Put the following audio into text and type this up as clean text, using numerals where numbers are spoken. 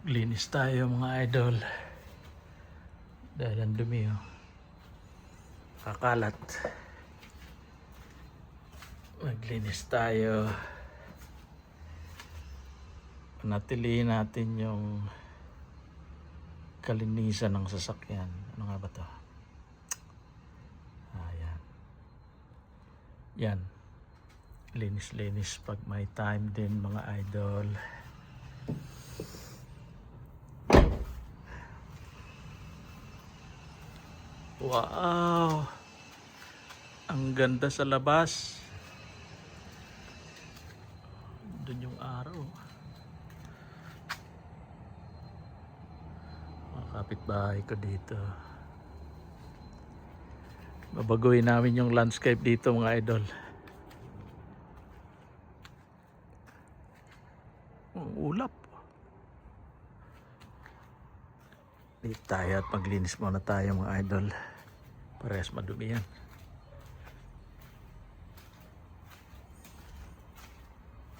Linis tayo mga idol. Dahil ang dumi oh. Kakalat. Maglinis tayo. Panatilihin natin yung kalinisan ng sasakyan. Ano nga ba to? Ayan. Yan. Linis-linis pag may time din mga idol. Wow! Ang ganda sa labas. Doon yung araw. Mga kapitbahay ko dito. Babaguhin namin yung landscape dito mga idol. Ang ulap. Dito tayo at maglinis muna tayo mga idol. Parehas madumi yan.